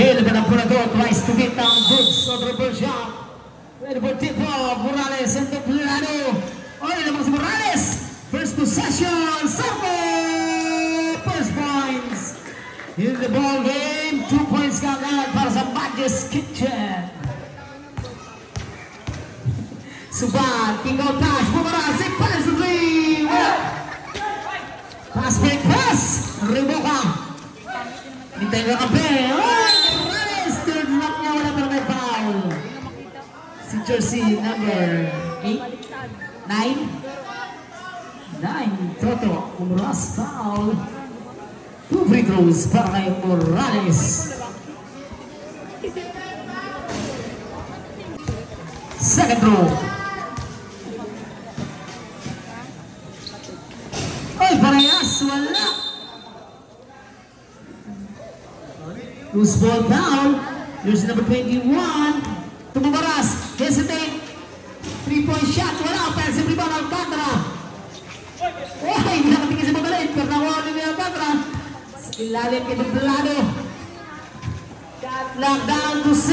Hill with a Purago tries to get down good. So triple shot. Ready for tip off. Morales and the Plano. Oy, naman si Morales. First possession. Serve. First points. In the ball game. 2 points kagad para sa Badges Kitchen. Subat. King out pass. Morales. It pass to three. Pass break pass. Riboka. Hintay na kape. Oy, Morales. Third knock niya. Wala para may foul. Si jersey number 8. 9 Toto Umuras foul. 2 free throws para kay Morales. Second throw. Oy, parehas, wala. Loose ball foul. Jersey number 21. Tumumaras, hesitate. 3-point shot, wala. Offensive rebound, Alcantara. Uy, hindi nakatingin si Magalit. Pernawala ni Alcantara. Ilalim kay Dublado. Shot lock down to 6.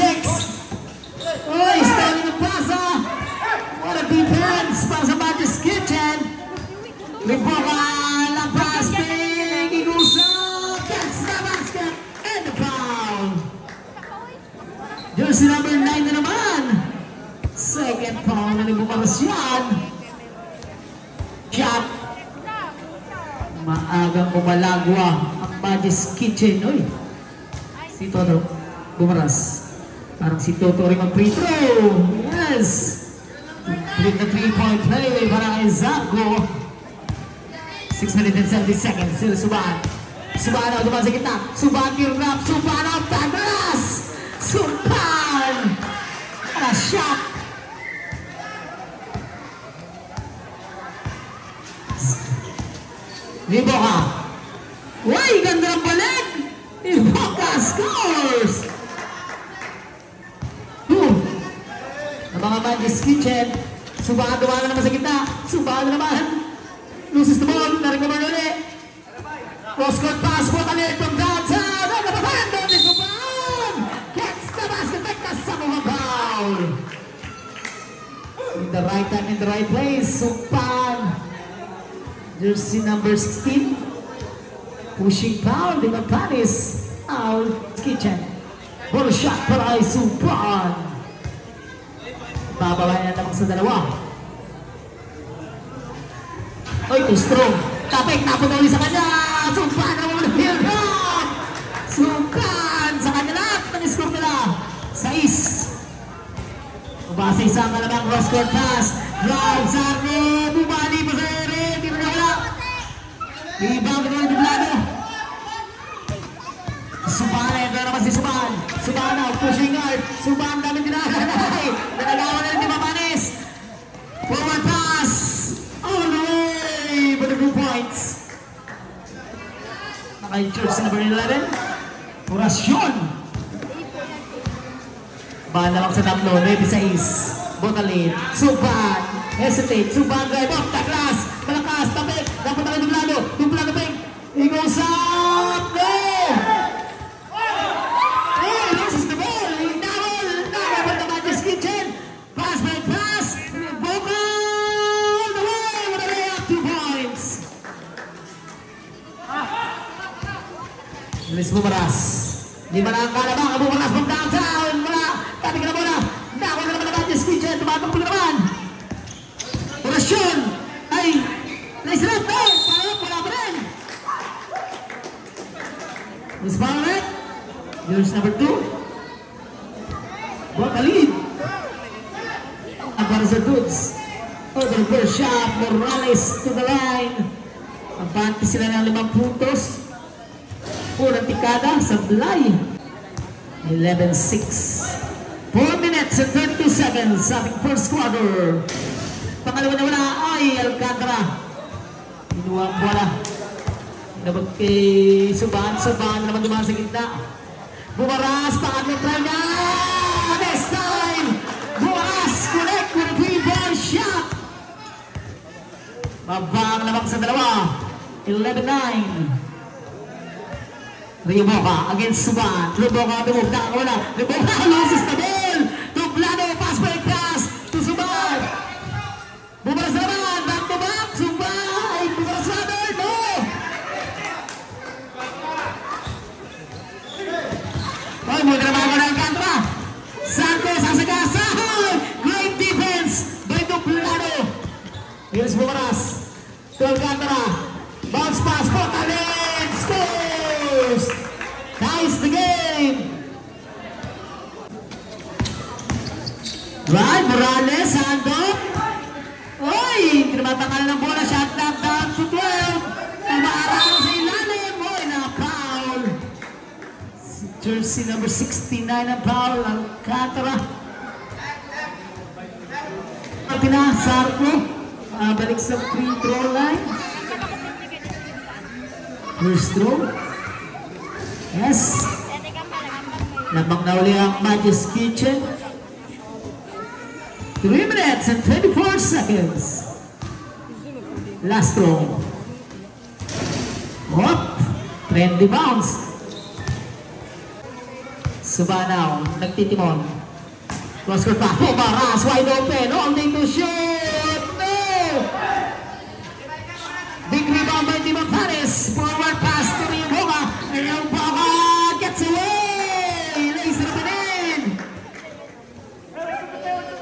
Uy, stalling ng pasa. What a defense para sa Badges Kitchen. Liboka, lampas, big, Igusa. Gets the basket and the foul. Jersey number 9 na naman. Second foul na Libokaras yan. Shot. Maagang umalagwa ang Badges Kitchen. Uy, si Toto Bumaras. Parang si Toto rin mag-free throw. Yes. With the 3-point play para kay Zarco. 6 minutes and 70 seconds. Still Suban. Suban na dumaan sa gitna. Suban kirap. Suban ang Pagras. Suban. Para shot. Liboka. Uy, ganda ng balik. Liboka scores. Ang mga Badges Kitchen. Suban dumaan naman sa gitna. Suban naman. Loses the ball. Narecover ulit. Cross-court pass. Botalik from downtown. Ang napapan doon ni Suban. Gets the basket. Nagkasama foul. In the right time, in the right place. Suban. Jersey number 16. Pushing foul. Di Panis. Foul. Kitchen. Ball shot para kay Suban. Babawayan na lamang sa dalawa. Oy, too strong. Tapik, napon ulit sa kanya. Suban na naman ang field goal. Suban sa kanya lahat. Nag-score nila. 6. Ubasa isang kalamang cross-court pass. Drive, Zarco. Bumali pa sa ere. Di na wala. Rebound na naman Dublado. Suban na. Ito naman si Suban. Suban na. Pushing guard. Suban namin dinalay. Nalagawan na rin di Panis. Forward pass. All the way. But the 2 points. Naka-Jersey number 11. Orasyon. Bahan na lang sa tatlo. 96. Botalin. Suban. Hesitate. Suban drive off the glass. Malakas. Tapik. Dapat na rin Dublado. Dublado ping. He goes up. No! Hey, loses the ball. Double. Double for the Badges Kitchen. Pass by pass. Boca. All the way. What a layup. 2 points. Luis Bumaras. Di ba nakakala ba? Bumaras from downtown. Wala. Tabi ka na muna. Double na naman ang Badges Kitchen. Tumatang po naman. Orasyon. Ay. Nice rep. Oh, parang wala pa rin. Miss Barrett. Jersey number 2. Buat lead. Ang para sa Dudes. Other first shot. Morales to the line. Ang panty sila ng 5 puntos. Unang tikada sa Blay. 11-6. 4 minutes and 32 seconds sa ating first quarter. Pangalawa na wala ay Alcantara. Inuwa ang bola. Nabag kay Suban. Suban naman dumaan sa gitna. Bumaras. Pangatlong try na. This time. Bumaras. Connect with a 3-ball shot. Mabang naman sa dalawa. 11-9. Riboka against Suban. Riboka to move down. Wala. Riboka loses the ball. Tuplado. Pass break pass to Suban. Bumaras naman. Back to back. Suban. Bumaras naman. No. Ay, muna naman ako ng kantra. Santos ang sagasa. Great defense by Tuplado. Here's Bumaras. To Alcantara. Bounce pass. Portalin. Scores. Nice the game. Right, Morales, Sando. Oy, tinamatanggal ng bola. Shot knock down to 12. Umaarang sa ilalim. Oy, na-foul. Jersey number 69 na foul. Alcantara. Martina, Sarko. Balik sa free throw line. First throw. Yes. Lamang na uli ang Magis Kitchen. 3 minutes and 24 seconds. Last throw. Hop. Trendy bounce. Subanaw. Nagtitimon. Cross court pa. Bumaras. Wide open. Holding to shoot. No! Big rebound by Timon Paris. Forward pass to Riboka. And yung Boka gets away. Lays it in.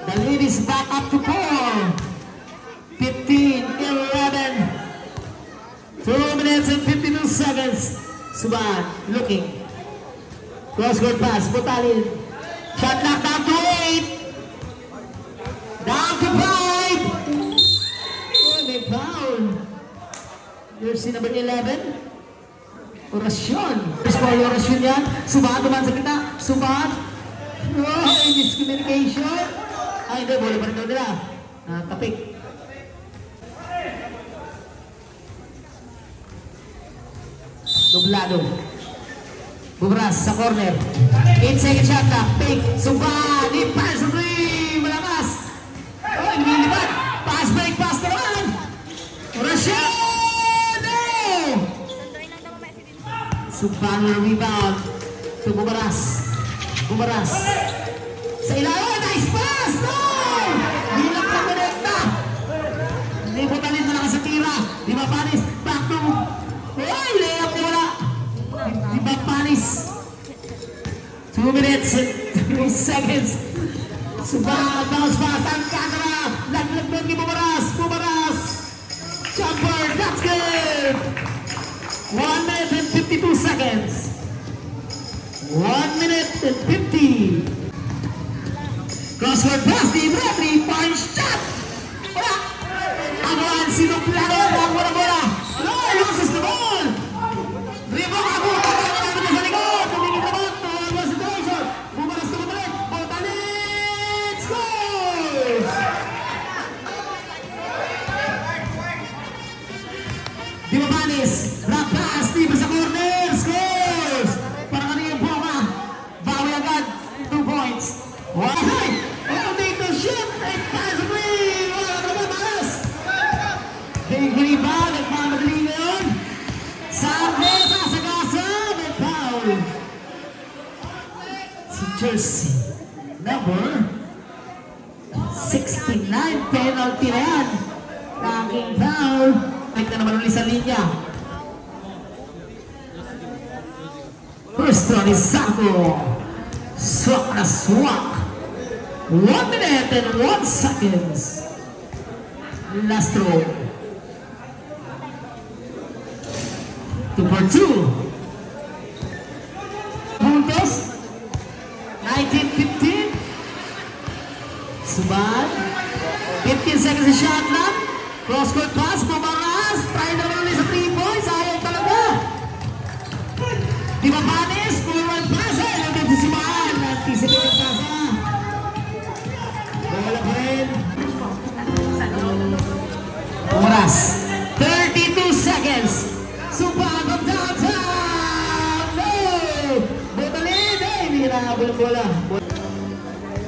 The lead is back up to 4. 15-11. 2 minutes and 52 seconds. Suban looking. Cross court pass. Portalin. Shot knock down to 8. Down to 5. Oh, may foul. Jersey number 11. Orasyon. First ball, Orasyon yan. Suban, duman sa kita. Suban. Oh, miscommunication. Ay, hindi. Bola pa rin daw nila. Tapik. Dublado. Bumaras sa corner. 8 second shot na. Pick. Suban. Deep pass. 3. Malakas. Oh, nilipat. Pass break. Pass na naman. Orasyon. Suban will rebound to Bumaras. Bumaras. Sa ilalim. Nice pass. No! Bilang na direkta. Hindi po talit na lang sa tira. Di ba Panis? Back to. Ay, layup na wala. Di ba Panis? 2 minutes and 3 seconds. Suban. Bounce pass. Alcantara. Laglag doon kay Bumaras. Bumaras. Jumper. That's good. 1 minute and 52 seconds. 1 minute and 50. Crossword pass. Di ba? 3-point shot. Wala. Agawan. Sinuplado. Wala bola. No, loses the ball. Riboka ako. Pagkakalang sa likod. Tumingin naman. Tuwa situation. Bumaras na mabalik. Portalin. Scores. Di ba Panis? Rock pass. Di ba sa corner? Scores. Parang ano yung Boka. Bawi agad. 2 points. Why? Holding to shoot. It pass away. Wala ka naman Panis. Big rebound. Nagmamadali ngayon. Santos asagasa. May foul. Si Jersey number 69. Penalty na yan. Taking foul. Balik na naman ulit sa linya. First one is Sako. Swak na swak. 1 minute and 1 seconds. Last throw. 2 for 2. Puntos. 19-15. Suban. 15 seconds sa shot clock. Cross court pass. Bumaras. Try na naman ulit sa 3 points. Sayang talaga. Di ba Panis? Forward pass. Ayaw din si Suban. Anticipate pass. Bola pa rin. Bumaras. 32 seconds. Suban from downtown. No! Botalin. Hindi na bola.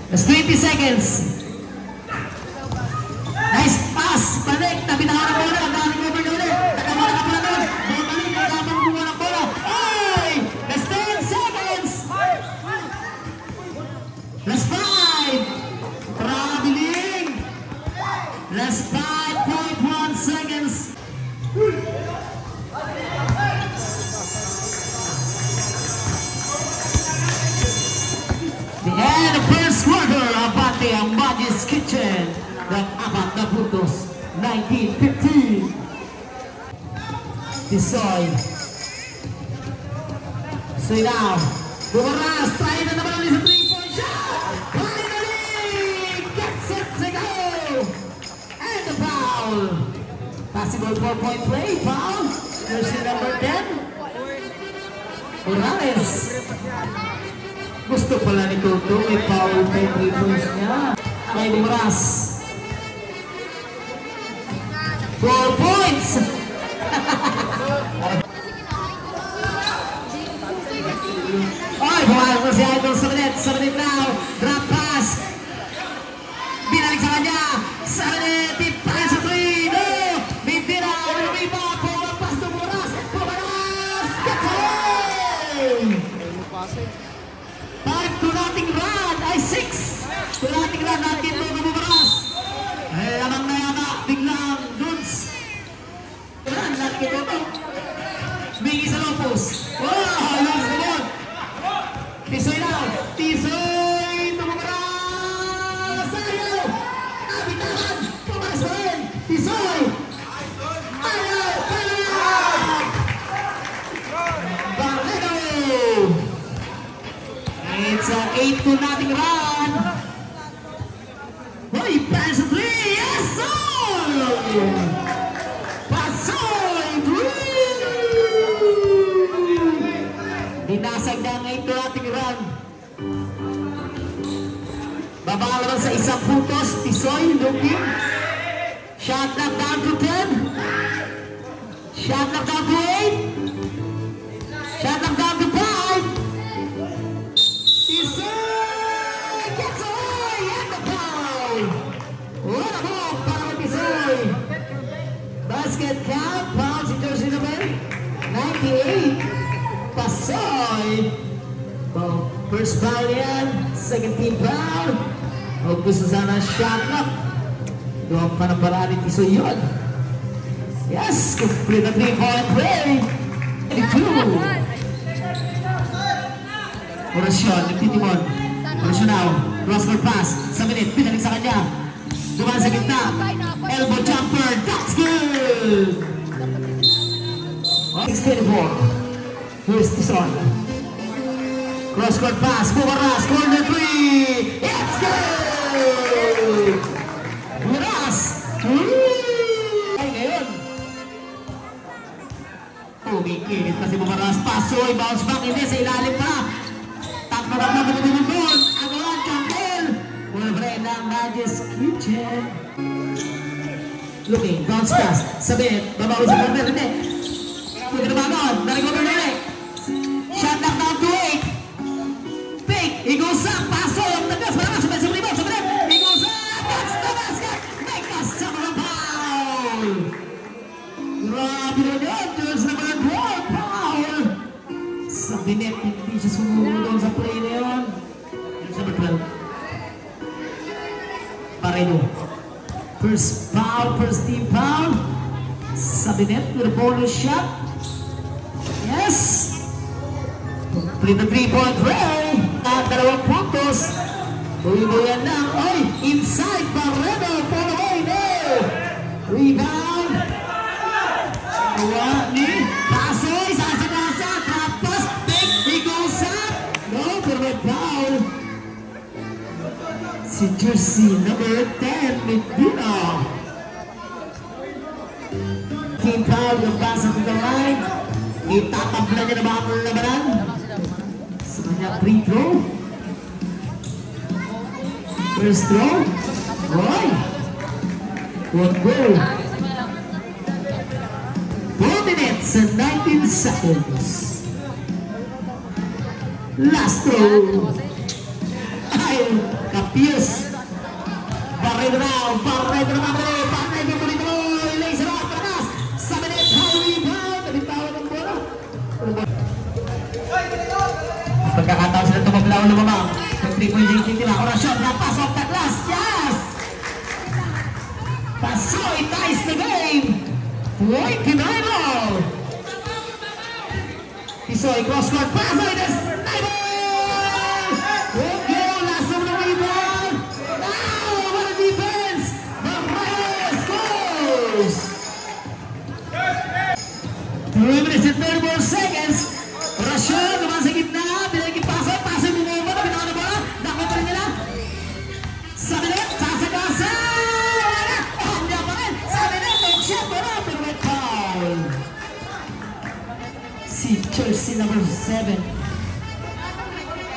That's 20 seconds. Nice pass. Balik. Nabitahan ang bola. Ang daming over na ulit. Nakabola ka pala doon. Botalin. Nagapang buwan ang bola. Ay! na puntos. 19-15. Tisoy. Tisoy now. Bumaras. Try na naman ulit sa 3-point shot. Finally! Gets it to go! And the foul. Possible 4-point play. Foul. Jersey number 10. Morales. Gusto pala ni Toto. May foul kay 3 points niya. Kay Bumaras. 4 points! Ay, bumayang ko si Idol sa minute now. Drop pass. Binalik sa kanya. Sa minute, tipay sa 3. No! Bibira, rebound, pull pass to Bumaras. Bumaras! Gets away! 5-0 run. Ay, 6-0 run natin to Bumaras. Ay, lamang na yata. Biglang Duns. Run natin to. Biggy sa Lopos. Wow! Lopos na yun. Tisoy now. Tisoy! Bumaras! Ayaw! Abitawan! Bumaras pa rin! Tisoy! Ayaw! Ayaw! Barredo! It's a 8-0 run. Hoy! Pass 3! Yes, sir! Pasoy! 3! Dinasag na ang 8-0 run. Babalaban sa isang puntos. Tisoy looking. Shot knock down to 10. Shot knock down to 8. Shot knock down to 5. Tisoy gets away and the foul. What a ball para kay Tisoy. Basket count. Foul si jersey number 98. Pasoy. Oh, first foul yan. Second team foul. O gusto sana shot knock. Doon pa ng paraan ni Tisoy yun. Yes, complete na 3-point play. 2. Orasyon, nagtitimon. Orasyon now. Crosscourt pass. Sa minute, pinalik sa kanya. Dumaan sa gitna. Elbow jumper. That's good! 6-24. Here's Tisoy. Crosscourt pass. Bumaras. Corner 3. It's good! Bumaras. Ay, ngayon. Umikilit pa si Bumaras. Pasoy. Bounce back. Hindi. Sa ilalim pa. Takmarap na pinagulong doon. Agawan. Campbell. Ulbre ng Magis Kitchen. Looking. Bounce pass. Sabi. Babawi sa corner. Hindi. Pwede naman. Naricover na ulit. Shot knock down to 8. Pick. He goes up. Pasoy. Ang tagas. Bumaras. Sabay sa rebound. Sabay. He goes up. That's the basket. Make a summer foul. Grabe na yun. There's number 12. Foul. Sa binet, hindi siya sumunod doon sa play na yun. There's number 12. Paredo. First foul. First team foul. Sa binet with a bonus shot. Yes. Complete na 3-point play. Dalawang puntos. Buhay-buhayan lang. Oy! Inside. Barredo. Fall away. No! Rebound. Gawa ni Pasoy. Sasa-gasa. Trap pass. Take. He goes up. No. Pero may foul. Si jersey number 10. Medina. Team foul. Yung pass to the line. Itatabla niya na ba ang labanan? Sa kanya free throw. First throw. Boy! One goal. 4 minutes and 19 seconds. Last throw. Ay, Capius. Barredo now. Barredo naman rin. Barredo mo rin mo. Laser off. Panas. 7 minutes. High rebound. Nabitawa ng bola. Pagkakataon sila tumablaw lumabang. 3-point nila. Orasyon na pass off the glass. Yes! Pasoy ties the game. 29 all. Tisoy cross-court pass. Ay, that's Naibol! Good goal. Last of the rebound. Now, what a defense. Barredo. 34 seconds. Orasyon, naman sa gitna. Binigay pasa, pasa bumaba. Binawa na bola. Dako pa rin nila. Sabi na, sasagasa. Hindi pa rin. Sabi na, don't shot. Wala, pero may foul. Si jersey number 7.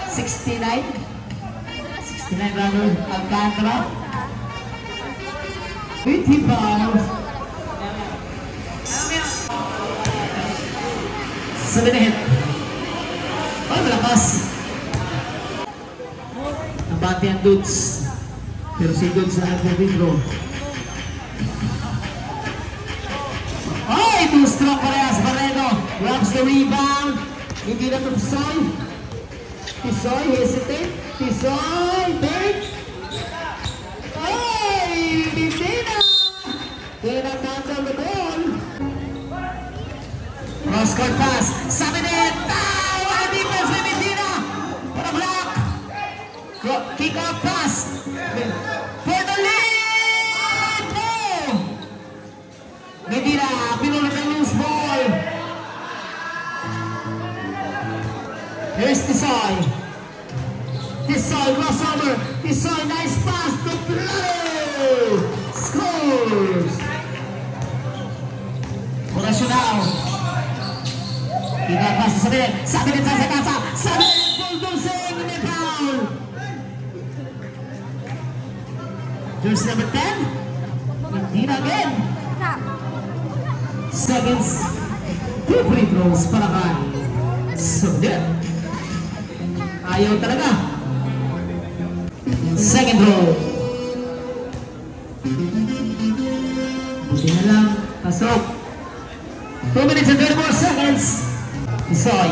69. 69 rather. Alcantara. 20 fouls. 7 na hit. Oh, malakas. Nabati ang Dudes. Pero si Dudes na nag-withdraw. Ay! Too strong parehas. Barredo grabs the rebound. Hindi na ito Tisoy. Tisoy, hesitate. Tisoy, take. Ay! Hindi na. Tinatanggal the ball. Cross-court pass. Sabi net. Wala defense by Medina. Para block. Kick-out pass. For the lead. No. Medina. Pinulot ang loose ball. Here's Tisoy. Tisoy crossover. Tisoy nice pass to Plano. Scores. Orasyon now. Pinapasa sa Sabinet. Sabinet sa kasa. Sabinet bulldozing. May foul. Jersey number 10. Hindi na again. Seconds. 2 free throws para kay Sabinet. Ayaw talaga. Second row. Buti na lang. Pasok. 2 minutes and 34 seconds. Tisoy.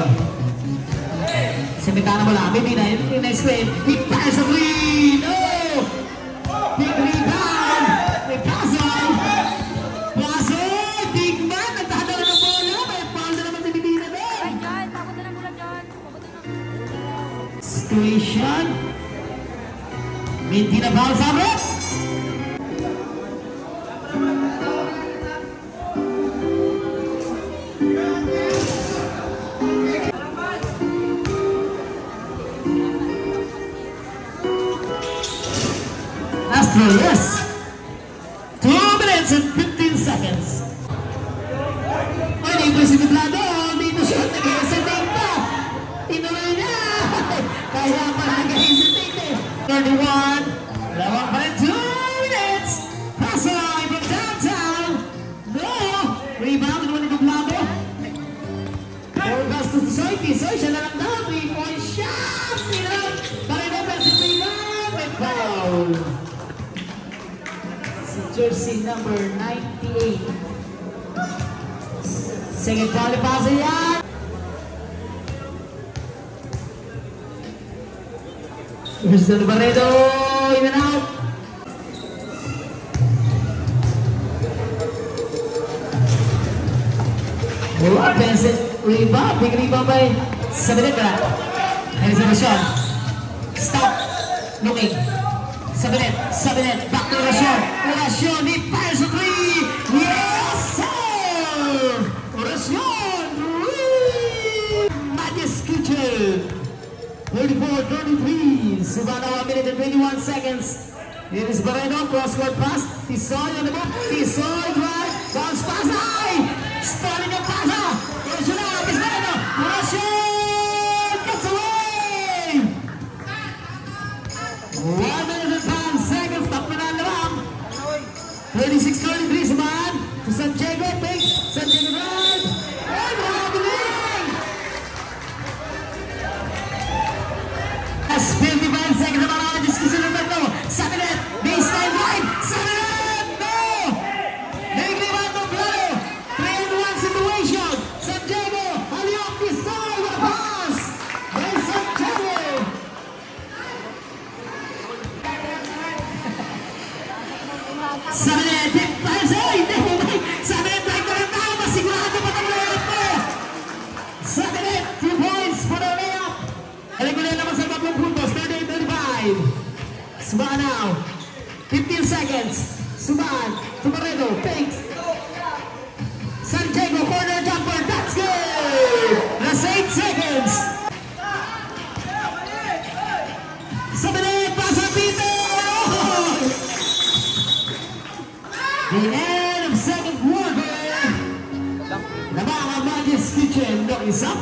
Simikana mo lang. Medina in next wave. He fires a three. No! Big rebound. May Pasoy. Pasoy. Big man. Nagtahadala ng bola. May foul na naman si Medina doon. Situation. Medina foul sa rest. Astro, yes. 2 minutes and 15 seconds. Ay, dito si Biblado. Dito siya. Nag-hesitate pa. Tinuloy na. Kaya pa nag-hesitate eh. 31. Lawang pa rin 2 minutes. Pasoy from downtown. No. Rebound. Naman ni Biblado. Four pass to Tisoy. Tisoy siya na lang down. 3-point shot. Tinag. Parang offensive rebound. May foul. Jersey number 98. Second foul ni Pasa yan. Here's the Barredo. In and out. Offensive rebound. Big rebound by Sabinet. Here's the shot. Stop. Looking. Sabinet, Sabinet, back to Orasyon. Orasyon, he fires a three. Yes, sir! Orasyon, Magis Kitchen. 34-33. Subana 1 minute and 21 seconds. Here is Barredo, cross-court pass. Tisoy on the move. Tisoy drive. Bounce pass. Ay! Stalling the pass. Orasyon na, is Barredo. Orasyon gets away. 1 minute. 36-33 Suman to San Diego, big San Diego drive. And happening! That's 55 seconds naman ako na-discuss ng tatlo. Sabinet, baseline right. Sabinet! No! Nag-rebound ng Plano. 3-1 situation. San Diego, Aliok, Tisoy, with a pass. By San Diego. Sabinet, Sabinet, like the layup pa, sigurado pa ng layup po. Sabinet, 2 points for the layup. Regular naman sa 3 puntos, 38-35. Suman now, 15 seconds. Suman, to Barredo, fakes. San Diego, corner jumper, that's good.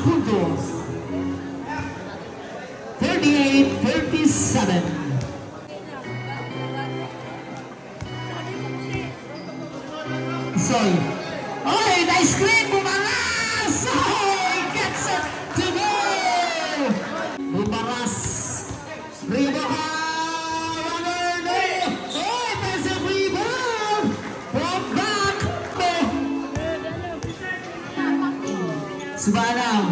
puntos. 38-37. Soy. Oh, nice screen! Bumaras! Oh, gets it to go! Bumaras. Rebound! Runner, no! Oh, defensive rebound! From back! Subanaw.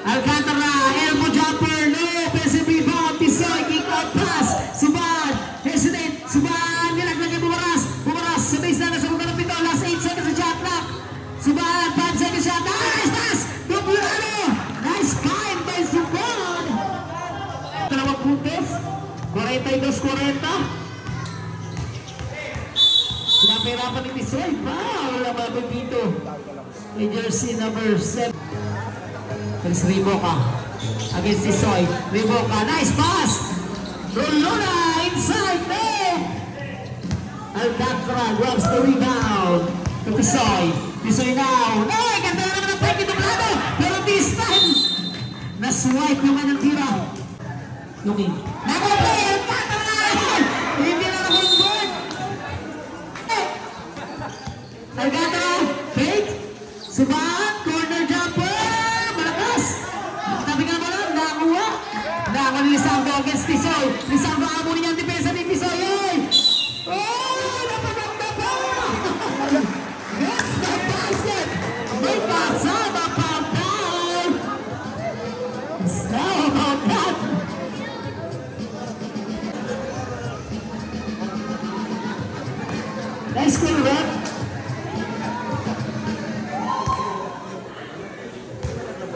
Alcantara, elbow jumper, no! Defensive rebound, Tisoy, kick out pass. Suban, hesitate, Suban, nilaglag yung Bumaras. Bumaras, sa base na nasa mga napito. Last 8 seconds sa shot clock. Suban, 5 seconds shot. Nice pass! Duplano! Nice find by Suban! Dalawang puntos. 42-40. Pinapirapan ni Tisoy. Wala bago dito. May jersey number 7. There's Riboka against Tisoy. Riboka, nice pass! Rolona inside there! Alcantara grabs the rebound to Tisoy. Tisoy now. Hey, ganda na naman ang break ito Blado! Pero this time, na-swipe yung kanyang tira. Looking. Nakaplay! Alcantara! Hindi na na-convert! Alcantara, fake. Suban, corner jumper! Malakas! Tabi ka naman lang, nakakuha. Nakakuha ni Lisandro against Tisoy. Lisandro amo niya ang depensa ni Tisoy. Oh! Napaganda pa! Yes, the basket! May pasada pa down! How about that? Nice quick rep.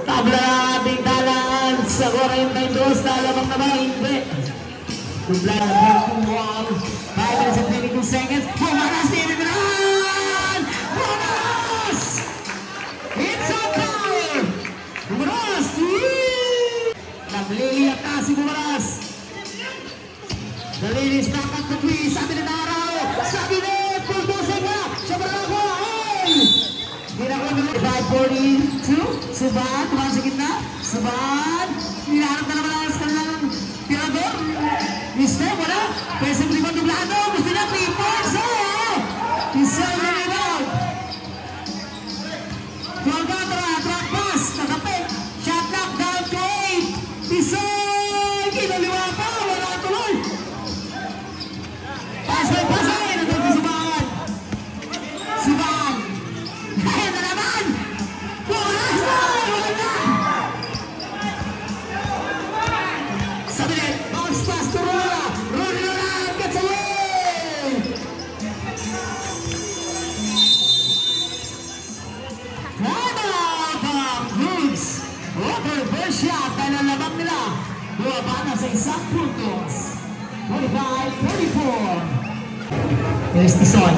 Tabla ating talaan sa 42 na lamang na ba? Hindi. Dublaan ng wall. 5 minutes and 22 seconds. Bumaras ni Imigran! Bumaras! It's on fire! Bumaras! Nagliliyak na si Bumaras. Nalilis back at the tree. Sabi ni Naraw. Sabi ni Puldosa ka. Siya ba ako? Hindi na ko naman. 5:42. Suban. Tumahan sa gitna. Suban. Nilaharap na naman ang kanilang tirador. Mister, wala. Pwede sa rebound dublado. Gusto niya 3-4. Isang rebound. Alcantara, track pass. Nakapit. Shot lock down to 8. Tisoy. Kinaliwa pa. Wala tuloy. Pass by pass ay. Nandun ko Suban. Suban. Kaya na naman. Bumaras na. Wala. Sabi niya, bounce pass to Rola. Rola gets away. Goods. Over shot. Nalalabang nila. Buwaba na sa isang puntos. 45-44. Here's Tisoy.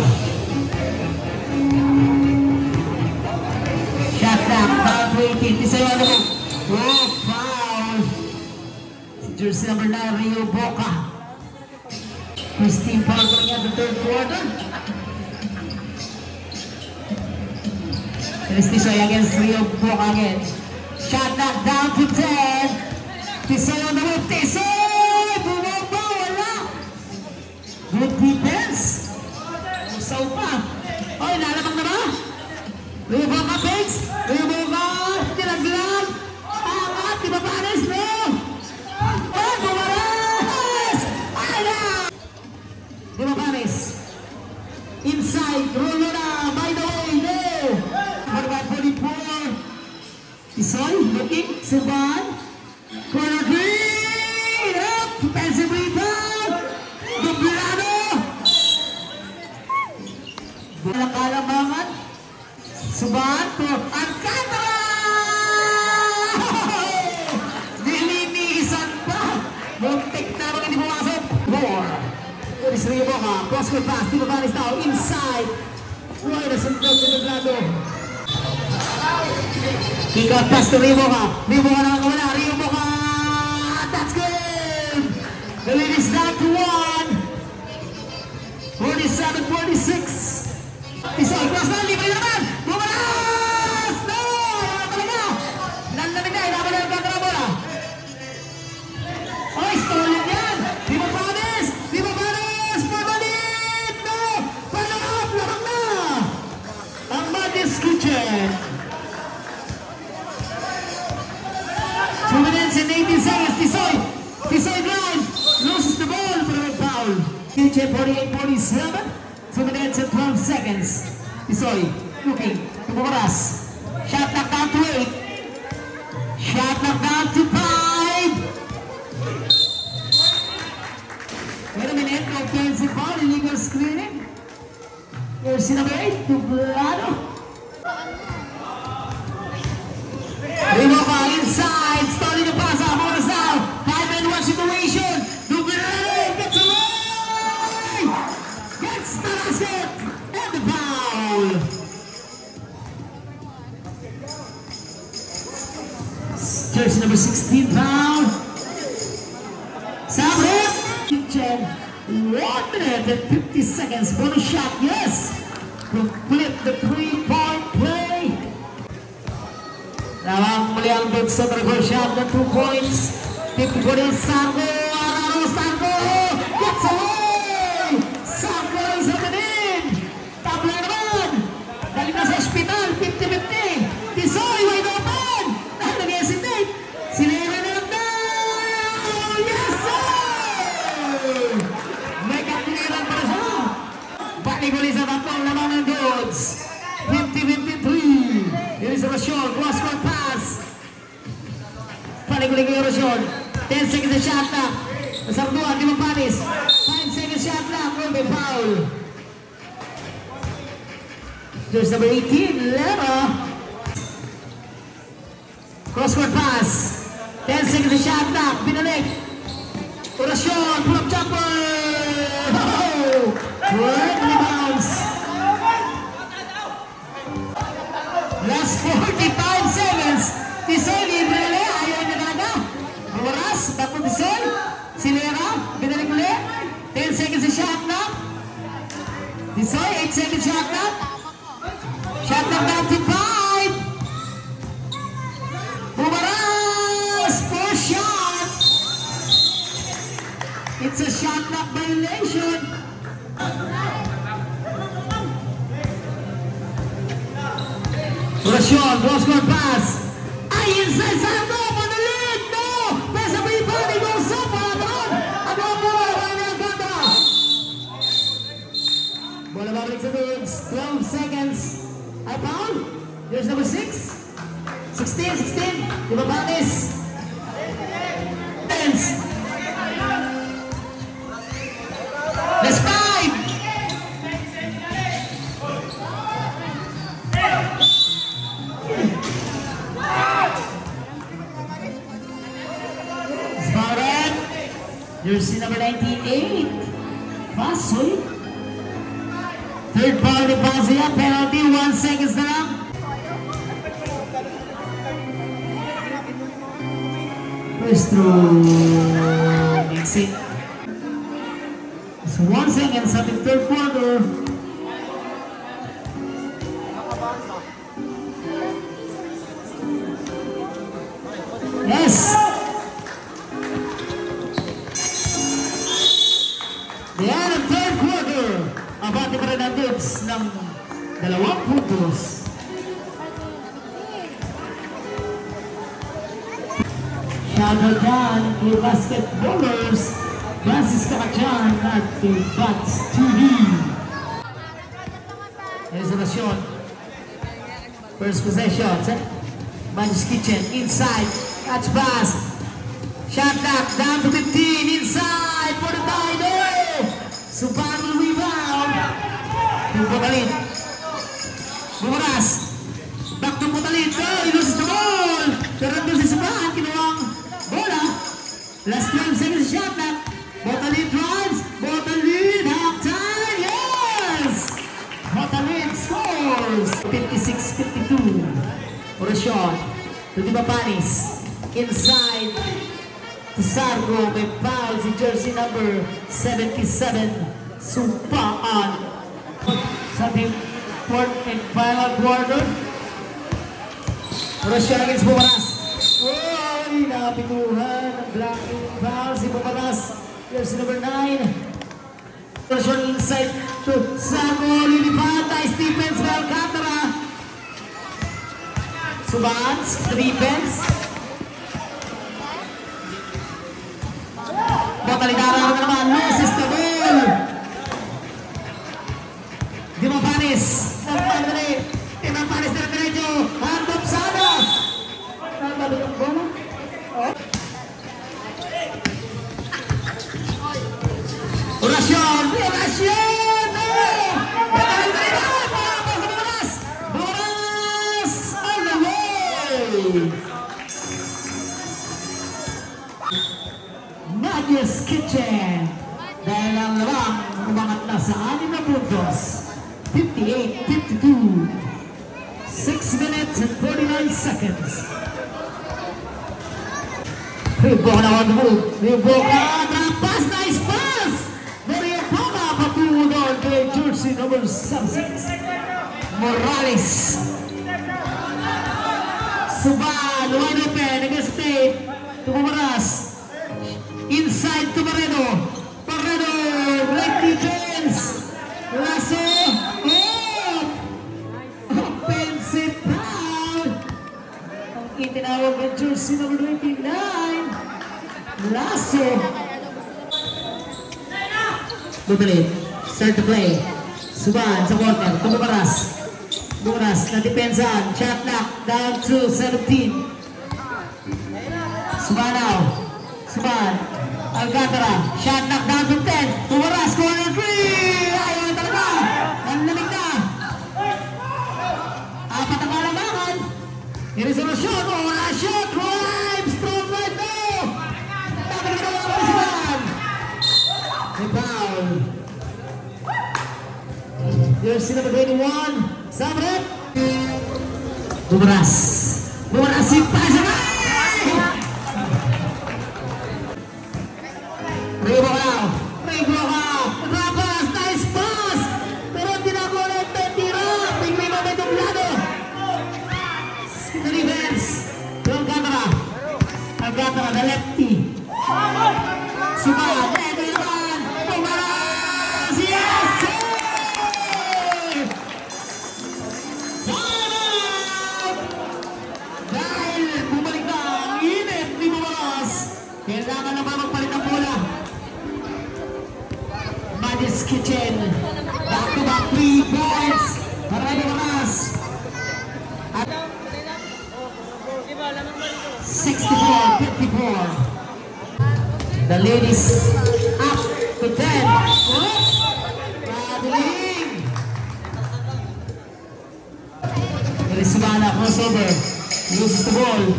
Shot clock. Down to 18. Tisoy on the move. Oh, foul. Jersey number 9, Rio Boca. First team foul going into the third quarter. Here's Tisoy against Rio Boca again. Shot knocked down to 10. Tisoy on the move. Tisoy! Bumaba! Wala! Good defense. Usaw pa. Oy, nalamang na ba? Rio Boca fakes. Rio Boca. Tinaglag. Angat. Di ba pares? No! Oh, Bumaras! Ala! Di ba pares? Inside. Rulo na. By the way, no! 44. Tisoy looking. Suban. Corner three. Up. Defensive rebound. Dublado. Kalamangan. Suban to Alcantara. Nilinisan pa. Muntik na rin hindi pumasok. More. This Rio Boca. Cross-court pass. Di ba pares now? Inside. Right as in front of Dublado. Kick out pass to Rio Boca. Rio Boca na nakawala. Rio Boca. That's good. The lead is down to 1. 47-46. Tisoy cross na. Libre naman. Bumaras! No! Skiche 48-47. 2 minutes and 12 seconds. Tisoy, looking, tumuras. Shot knocked down to 8. Shot knocked down to 5. Wait a minute, no offensive foul, illegal screening. Here's number 8, Dublado. Rimoka inside, stalling the pass out, bonus now. 5-man-1 situation. Dublado gets away. Gets the basket and the foul. Jersey number 16 foul. Sabret. 1 minute and 50 seconds. Bonus shot, yes. Complete the 3-point play. Dalam melihat untuk setergol shot dan 2 points. Tip kemudian Sarko, Arano Sarko gets away. Sarko is up and in. Tabla naman. Galing na sa hospital, 50-50. Tisoy, wide open. Nag-hesitate. Sinira na lang down. Yes, sir! May kakiliran para siya. Balik ulit sa tatlong laman ng Dodds. 50-53. Here is Rosyon, cross-court pass. Balik ulit kay Rosyon. 10 seconds na shot na. Nasarduan, di mapanis. 5 seconds shot na. May foul. There's number 18, Lera. Cross-court pass. 10 seconds na shot na. Binalik. Rosyon, pull-up jumper. Good rebounds. Last 45 seconds. Tisoy, libre ulit. Ayaw niya talaga. Oras, tapos Tisoy. Si Lera, binalik ulit. 10 seconds si shot na. Tisoy, 8 seconds shot na. Shot na down to 5. Bumaras, 4 shot. It's a shot clock violation. Rosyon, cross-court pass. Ay, inside Sarko for the lead. No! Pesa pa yung body goes up. Palatron. Ano ang bola? Wala ang ganda. Bola babalik sa Dodds. 12 seconds. Ay, foul. There's number 6. 16. Di ba Batis? There's 5. Jersey number 98, Pasoy. Third foul ni Pasoy, penalty, 1 seconds na lang. First throw, Nixie. It's 1 second sa third quarter. Yes! The end of third quarter. Abati pa rin ang Dodds ng 2 puntos. Shoutout dyan to basketballers Francis Camachan at to Bats TV. Reservation. First possession. Man's Kitchen inside. Catch pass. Shot clock down to 15 inside for the Dido. Subaru rebound. Putalin. Bumaras. Back to Putalin. Oh, he loses the ball. Pero doon si Subahan. Kinuwang bola. Last 12 seconds shot clock. Putalin drives. Putalin half time. Yes! Putalin scores. 56-52. For a shot. To Di Bapanis. Inside. Sarko, may foul si jersey number 77, Supaan. Sa team fourth and final quarter. Rosyon against Bumaras. Uy, napituhan ng blocking foul si Bumaras. Jersey number 9. Rosyon inside to Sarko, lilipat, nice defense by Alcantara. Supaan, defense. Botalidara naman, loses the ball. Nadia's Kitchen. Dahil ang labang umangat na sa 6 na puntos. 58-52. 6 minutes and 49 seconds. Reboka na on the move. Reboka, drop pass, nice pass! Mariapama, patungo doon kay jersey number 76. Morales. Suban, wide open, nag-stay. Tumumaras. Inside to Barredo. Barredo, right defense. Lasso. Oh! Offensive foul. Ang itinawag ng jersey number 29. Lasso. Bubelit. Start to play. Suban sa corner. Tumumaras. Tumumaras na depensan. Shot lock down to 17. Suban now. Suban. Alcantara. Shot knock down to 10. Tumumaras. Corner 3. Ayaw na talaga. Nanlamig na. Apat ang kalamangan. Irisolusyon. Wala shot. Rhymes. Strong right now. Dapat na naman ang Suban. May foul. Jersey number 21. Sabret. Tumumaras. Tumumaras si Pasaray. Reboka. Rapas, nice pass. Pero hindi na ko ulit tira. Tingnan mo may dublado. Defense. Alcantara, the lefty. Suban, ito naman. Tumaras. Yes! Dahil bumalik na ang init ni Bumaras. Kailangan na ba magpalit ang bola? Nadia's Kitchen. Back-to-back 3 points. Para Bumaras. 64-54. The ladies up to 10. Padiling. Rizumana crossover. Loses the ball.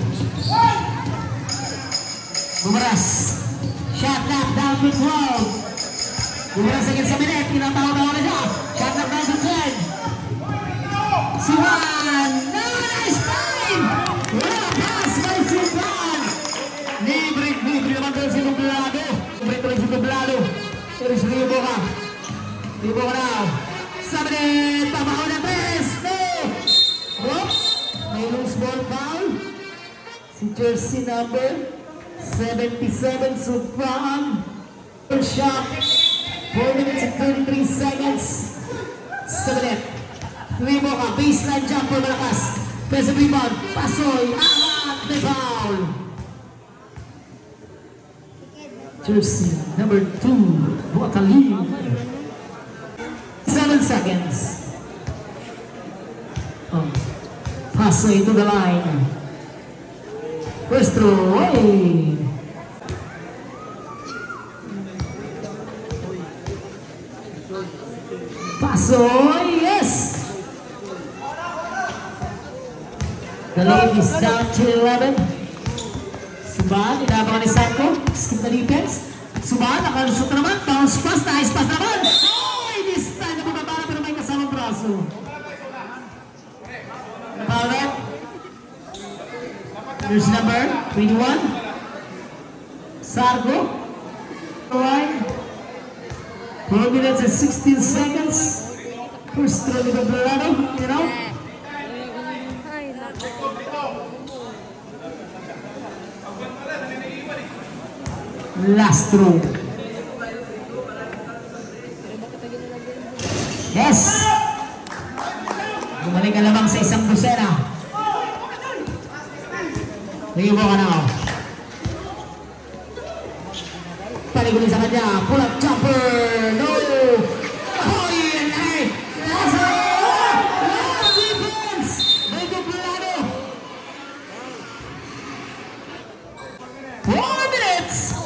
Bumaras. Shot lock down to 12. Bumaras agad sa minute. Tinatawag na siya. Shot lock down to 10. Suban. Nice time. Wala pass by Suban. Libre naman doon si Dublado. Libre si Dublado. Series Reboka. Reboka now. Sa minute. Pabaho na 3. No. Oops. May loose ball foul. Si jersey number 77 Suban. First shot. 4 minutes and 33 seconds. Sa minute. Reboka. Baseline jumper malakas. Pesa rebound. Pasoy. Angat. May foul. Jersey number 2, Buakalim. 7 seconds. Pasoy to the line. First throw. Hey. Pasoy. Yes. The ladies down to 11. Suban, inabangan ni Sanko. Skip na defense. Suban, nakalusot naman. Bounce pass, nice pass naman. Oh, this time na bumabara pero may kasamang braso. Napawet. Here's number 21. Sargo. 4 minutes and 16 seconds. First throw ni Doblado, you know. Last throw. Yes! Bumalik ka lamang sa isang busera. Libo ka na. Paligulin sa kanya. Pull up jumper. No! Oh, yeah! Last throw! Last defense! May Doblado. 4 minutes!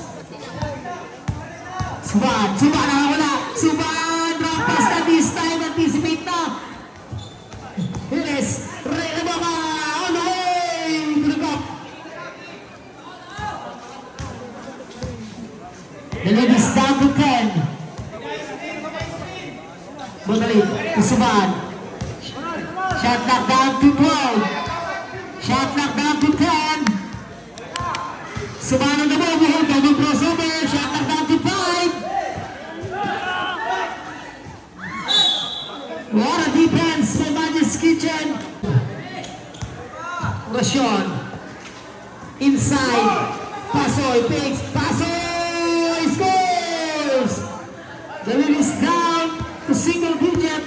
Suban na wala. Suban, drop pass na this time. Anticipate na. Here is Reboka on the way. The lead is down to 10. Bumalik to Suban. Shot knock down to 12. Shot knock down to 10. Suban on the move. Double crossover. Shot knock down to 5. What a defense by Magic's Kitchen. Rashawn. Inside. Pasoy takes. Pasoy scores. The lead is down to single digit.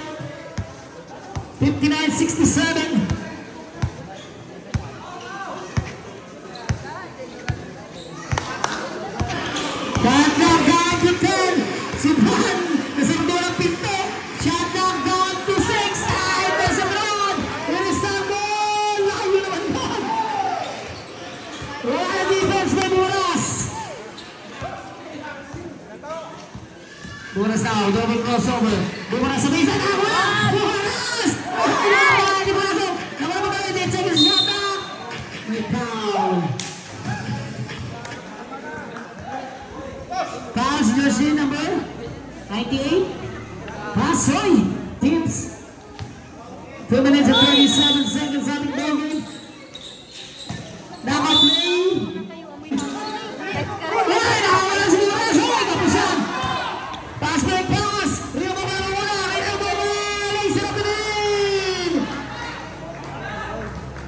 59-67. Shot knock down to 10. Suban. Nasa doon ang pinto. Shot knock down to 6. Ay, nasa road. It is the goal. Layo naman doon. What a defense by Buras. Buras now. Double crossover. Buras sa mesa na. Buras! Di Buras. Naman mo kayo. 10 seconds shot knock. May foul. Fouls jersey number 98. Pasoy teams 2 minutes and 37 seconds on the game. Naka-play. Ay, nakawala si Buras. Ay, kapusan. Pass break pass. Rio Mamalo wala. Rio Mamalo. Sarap na rin.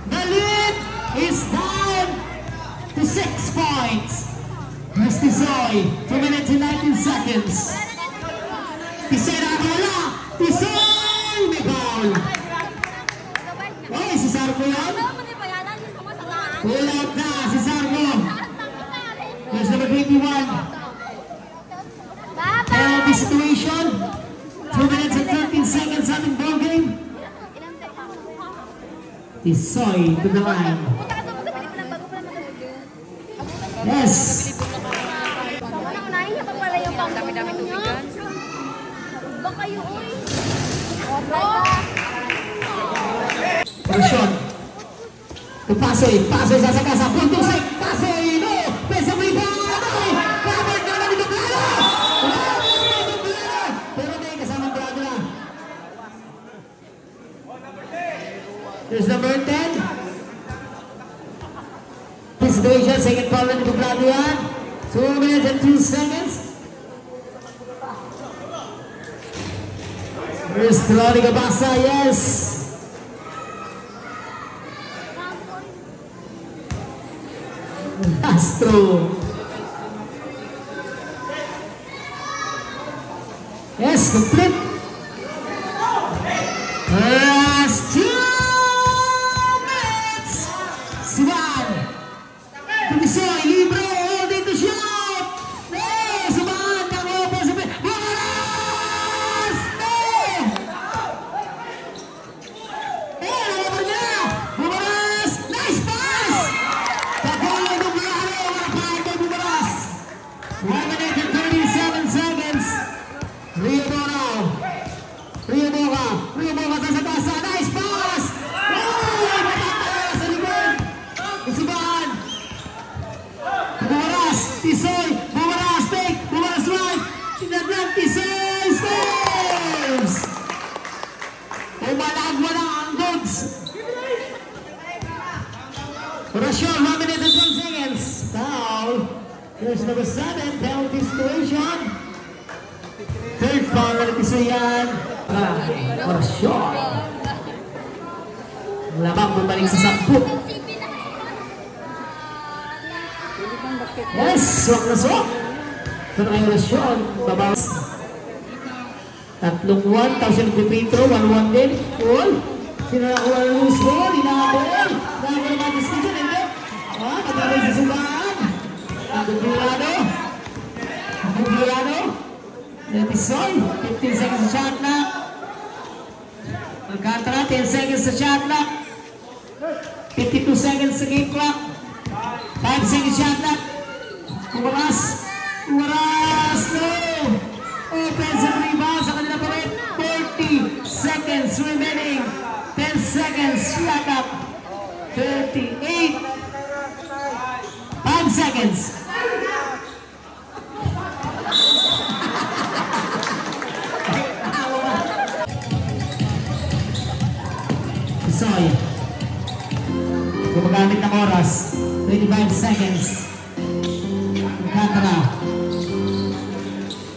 The lead is down to 6 points. Miss Tisoy, 2 minutes and 19 seconds. Tisoy nakawala. Tisoy! May foul. Okay, si Sarko yan. Pull out na si Sarko. There's number 21. Penalty situation. 2 minutes and 13 seconds on the ball game. Tisoy to the line. Yes. Dami-dami tubigan. Baka yun. Rashawn. To Pasoy. Pasoy sa kasa. Punto sa Pasoy. No. Pesa mo iba. Covered na namin yung plano. Pero may kasamang plano na. There's number 10. This situation. Second foul na yung plano yan. 2 minutes and 2 seconds. Here's Veronica Basa, yes. Castro. Yes, complete. Last 2 minutes. Suban. Tumisoy, libre, holding to shoot. Hey, Suban, nag-open sa pin. Bumaras! No! Hey, nalaman niya. Bumaras! Nice pass! Pagkala ng Bumaras, wala pa Bumaras. 1 minute and 37 seconds. Rio Boca. Rio Boca. Rio Boca sa basa. Nice pass! Oh! Napata sa likod. Suban. Bumaras, Tisoy, Bumaras, take, Bumaras right, sinaglag, Tisoy, scores! Umalagwala ang goods. Rashawn, 1 minute and 12 seconds. Foul. There's number 7, penalty situation. Third foul na Tisoy yan. Rashawn. Lamang bumalik sa 10. Yes, swak na swak. Ito na kayo Rashawn. Babawas. Tatlong 1, tapos yung Petro, 1-1 din. All. Sino nakuha ng loose ball? Inaabol. Dahil ko naman discussion, hindi. Pagkakay sa Suban. Ang Gugulano. Tisoy. 15 seconds sa shot na. Alcantara, 10 seconds sa shot na. 52 seconds sa game clock. 5 seconds shot na. Bumaras. Bumaras. No. Offensive rebound sa kanila pa rin. 40 seconds remaining. 10 seconds. Shot up. 38. 5 seconds. Kahit ang oras. 25 seconds. Alcantara.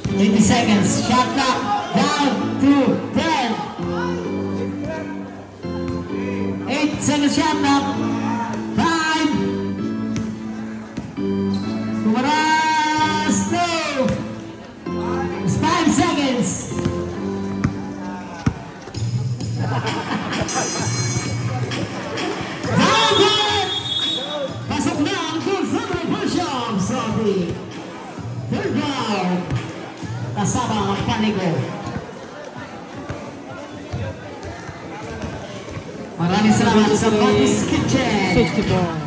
20 seconds. Shot clock. Down to 10. 8 seconds shot clock. 5. Tumaras. No. It's 5 seconds. Pasok na ang full family push-up sa ating third round. Kasama ang panigo. Maraming salamat sa Patis Kitchen. 64.